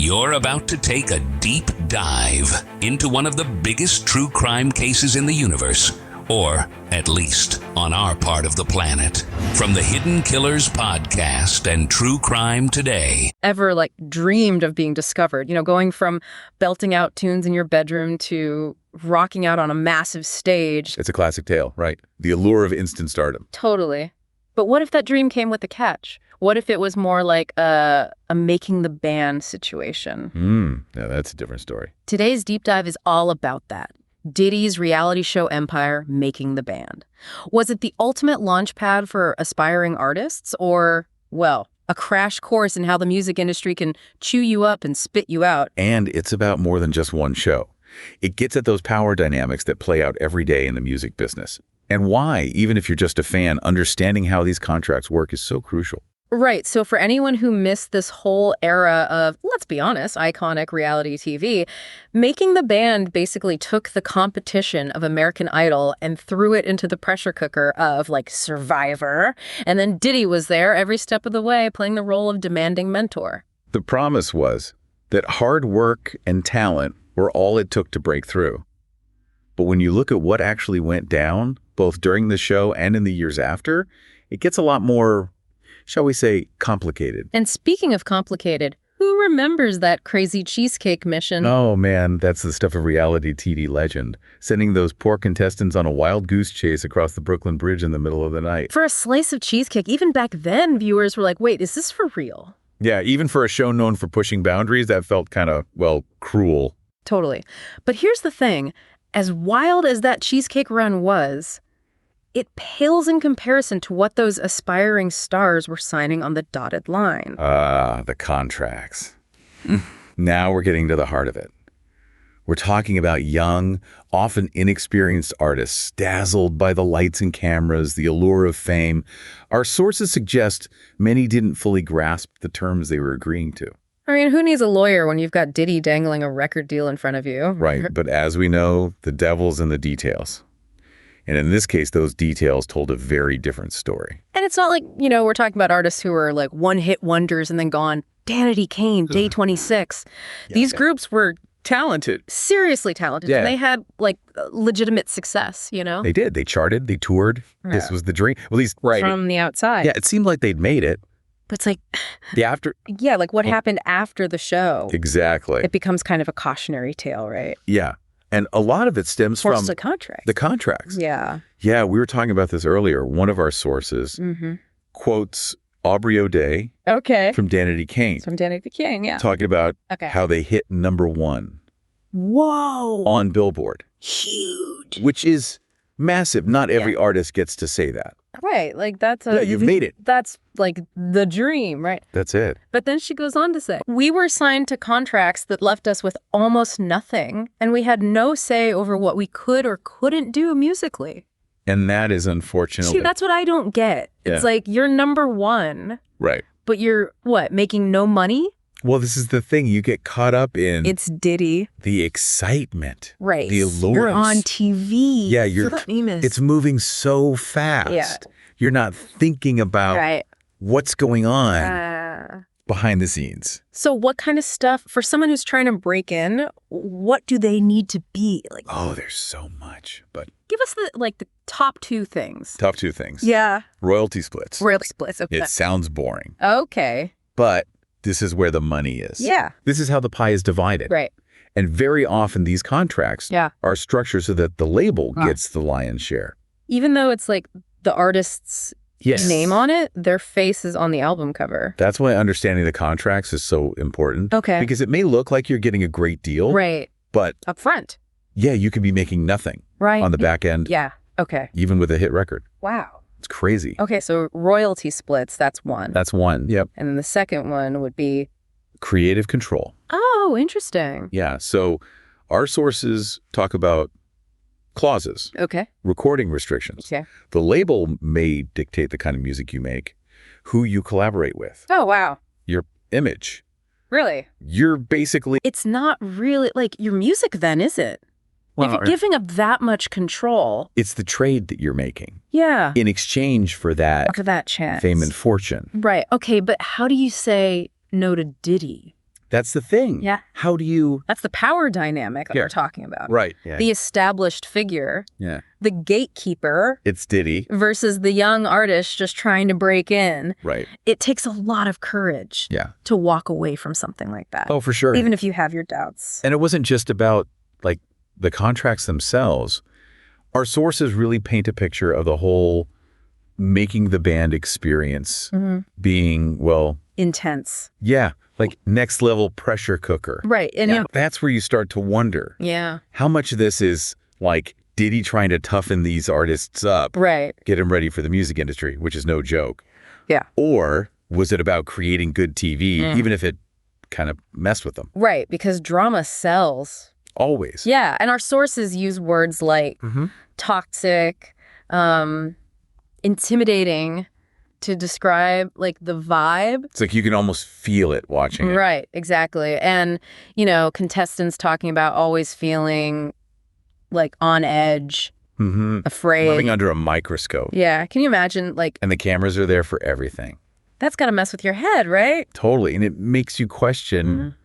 You're about to take a deep dive into one of the biggest true crime cases in the universe, or at least on our part of the planet. From the Hidden Killers podcast and True Crime Today. Ever dreamed of being discovered? Going from belting out tunes in your bedroom to rocking out on a massive stage. It's a classic tale, right? The allure of instant stardom. Totally. But what if that dream came with a catch? What if it was more like a making the band situation? Yeah, that's a different story. Today's deep dive is all about that. Diddy's reality show empire, Making the Band. Was it the ultimate launchpad for aspiring artists? Or, well, a crash course in how the music industry can chew you up and spit you out? And it's about more than just one show. It gets at those power dynamics that play out every day in the music business. And why, even if you're just a fan, understanding how these contracts work is so crucial. Right. So for anyone who missed this whole era of, let's be honest, iconic reality TV, Making the Band basically took the competition of American Idol and threw it into the pressure cooker of Survivor. And then Diddy was there every step of the way playing the role of demanding mentor. The promise was that hard work and talent were all it took to break through. But when you look at what actually went down, both during the show and in the years after, it gets a lot more, shall we say, complicated. And speaking of complicated, who remembers that crazy cheesecake mission? Oh, man, that's the stuff of reality TV legend. Sending those poor contestants on a wild goose chase across the Brooklyn Bridge in the middle of the night. For a slice of cheesecake, even back then, viewers were like, wait, is this for real? Yeah, even for a show known for pushing boundaries, that felt kind of, cruel. Totally. But here's the thing. As wild as that cheesecake run was, it pales in comparison to what those aspiring stars were signing on the dotted line. The contracts. Now we're getting to the heart of it. We're talking about young, often inexperienced artists, dazzled by the lights and cameras, the allure of fame. Our sources suggest many didn't fully grasp the terms they were agreeing to. I mean, who needs a lawyer when you've got Diddy dangling a record deal in front of you? Right, but as we know, the devil's in the details. And in this case, those details told a very different story. And it's not like, we're talking about artists who are one-hit wonders and then gone. Danity Kane, Day 26. These groups were talented. Seriously talented. Yeah. And they had legitimate success, They did. They charted. They toured. Yeah. This was the dream. Well, at least from the outside. Yeah, it seemed like they'd made it. But it's the after. Yeah, what happened after the show. Exactly. It becomes kind of a cautionary tale, right? Yeah. And a lot of it stems from the contract. The contracts. Yeah. Yeah, we were talking about this earlier. One of our sources quotes Aubrey O'Day from Danity Kane. From Danity Kane, yeah. Talking about how they hit #1. Whoa. On Billboard. Huge. Which is massive. Not every artist gets to say that. Right. That's you've made it. That's the dream, right? That's it. But then she goes on to say, we were signed to contracts that left us with almost nothing, and we had no say over what we could or couldn't do musically. And that is unfortunate. See, that's what I don't get. It's you're #1. Right. But you're, making no money? Well, this is the thing. You get caught up in... It's Diddy. The excitement. Right. The allure. You're on TV. Yeah, you're famous. It's moving so fast. Yeah. You're not thinking about what's going on behind the scenes. So what kind of stuff, for someone who's trying to break in, what do they need to be? There's so much. But give us the top 2 things. Top 2 things. Yeah. Royalty splits. Royalty splits. Okay. It sounds boring. Okay. But this is where the money is. Yeah. This is how the pie is divided. Right. And very often these contracts are structured so that the label gets the lion's share. Even though it's the artist's name on it, their face is on the album cover. That's why understanding the contracts is so important. Okay. Because it may look like you're getting a great deal. Right. But up front. Yeah, you could be making nothing. Right. On the back end. Yeah. Okay. Even with a hit record. Wow. It's crazy. Okay, so royalty splits, that's one. That's one, yep. And then the second one would be? Creative control. Oh, interesting. Yeah, so our sources talk about clauses. Okay. Recording restrictions. Okay. The label may dictate the kind of music you make, who you collaborate with. Oh, wow. Your image. Really? You're basically... It's not really your music then, is it? Well, if you're giving up that much control. It's the trade that you're making. Yeah. In exchange for that chance. Fame and fortune. Right. Okay, but how do you say no to Diddy? That's the thing. Yeah. How do you... That's the power dynamic that we're talking about. Right. Yeah. The established figure, Yeah. the gatekeeper. It's Diddy. Versus the young artist just trying to break in. Right. It takes a lot of courage to walk away from something like that. Oh, for sure. Even if you have your doubts. And it wasn't just about, like, the contracts themselves. Our sources really paint a picture of the whole making the band experience being, well... intense. Yeah. Like next level pressure cooker. Right. And that's where you start to wonder. Yeah. How much of this is like Diddy trying to toughen these artists up. Right. Get them ready for the music industry, which is no joke. Yeah. Or was it about creating good TV, even if it kind of messed with them? Right. Because drama sells. Always. Yeah. And our sources use words like toxic, intimidating, to describe like the vibe. It's like you can almost feel it watching it. Right, exactly. And, contestants talking about always feeling like on edge, afraid. Living under a microscope. Yeah. Can you imagine like... And the cameras are there for everything. That's got to mess with your head, right? Totally. And it makes you question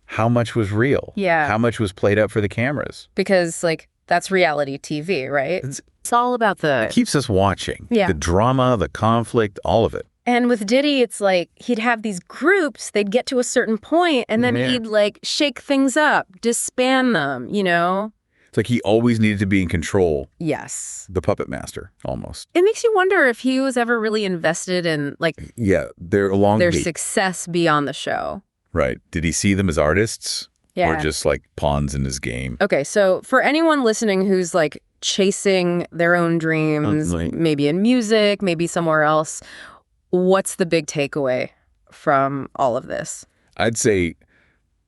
how much was real. Yeah. How much was played up for the cameras. Because like that's reality TV, right? It's all about It keeps us watching. Yeah. The drama, the conflict, all of it. And with Diddy, it's like he'd have these groups, they'd get to a certain point, and then he'd like shake things up, disband them, It's like he always needed to be in control. Yes. The puppet master, almost. It makes you wonder if he was ever really invested in like their success beyond the show. Right. Did he see them as artists? Yeah. Or just like pawns in his game? Okay, so for anyone listening who's like chasing their own dreams, maybe in music, maybe somewhere else, what's the big takeaway from all of this? I'd say,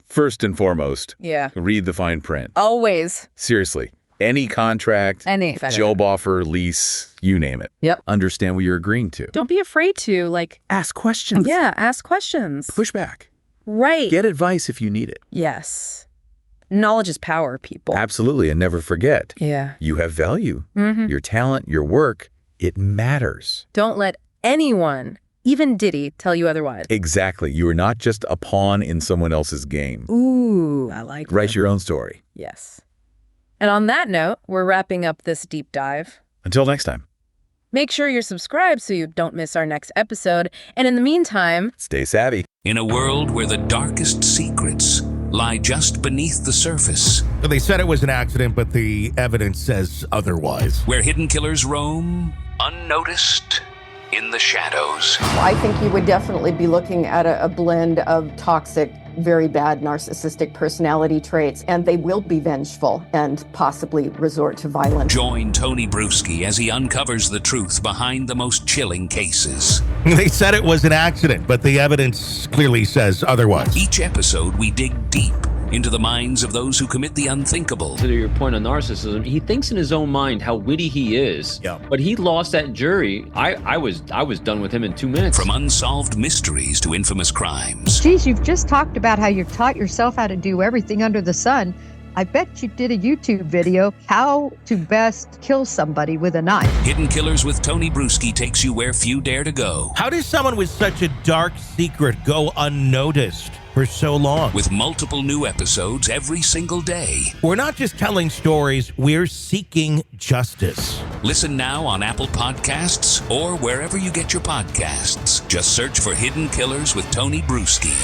first and foremost, Yeah. read the fine print. Always. Seriously. Any contract, job offer, lease, you name it. Yep. Understand what you're agreeing to. Don't be afraid to like... Ask questions. Yeah, ask questions. Push back. Right. Get advice if you need it. Yes. Knowledge is power, people. Absolutely. And never forget. Yeah. You have value. Your talent, your work, it matters. Don't let anyone, even Diddy, tell you otherwise. Exactly. You are not just a pawn in someone else's game. Ooh, I like that. Write your own story. Yes. And on that note, we're wrapping up this deep dive. Until next time. Make sure you're subscribed so you don't miss our next episode. And in the meantime, stay savvy. In a world where the darkest secrets lie just beneath the surface. They said it was an accident, but the evidence says otherwise. Where hidden killers roam, unnoticed, in the shadows. I think you would definitely be looking at a blend of toxic, very bad narcissistic personality traits, and they will be vengeful and possibly resort to violence. Join Tony Bruschi as he uncovers the truth behind the most chilling cases. They said it was an accident, but the evidence clearly says otherwise. Each episode, we dig deep into the minds of those who commit the unthinkable. To your point on narcissism, he thinks in his own mind how witty he is. Yeah. But he lost that jury. I was done with him in 2 minutes. From unsolved mysteries to infamous crimes. Geez, you've just talked about how you've taught yourself how to do everything under the sun. I bet you did a YouTube video, how to best kill somebody with a knife. Hidden Killers with Tony Bruschi takes you where few dare to go. How does someone with such a dark secret go unnoticed for so long? With multiple new episodes every single day. We're not just telling stories, we're seeking justice. Listen now on Apple Podcasts or wherever you get your podcasts. Just search for Hidden Killers with Tony Bruschi.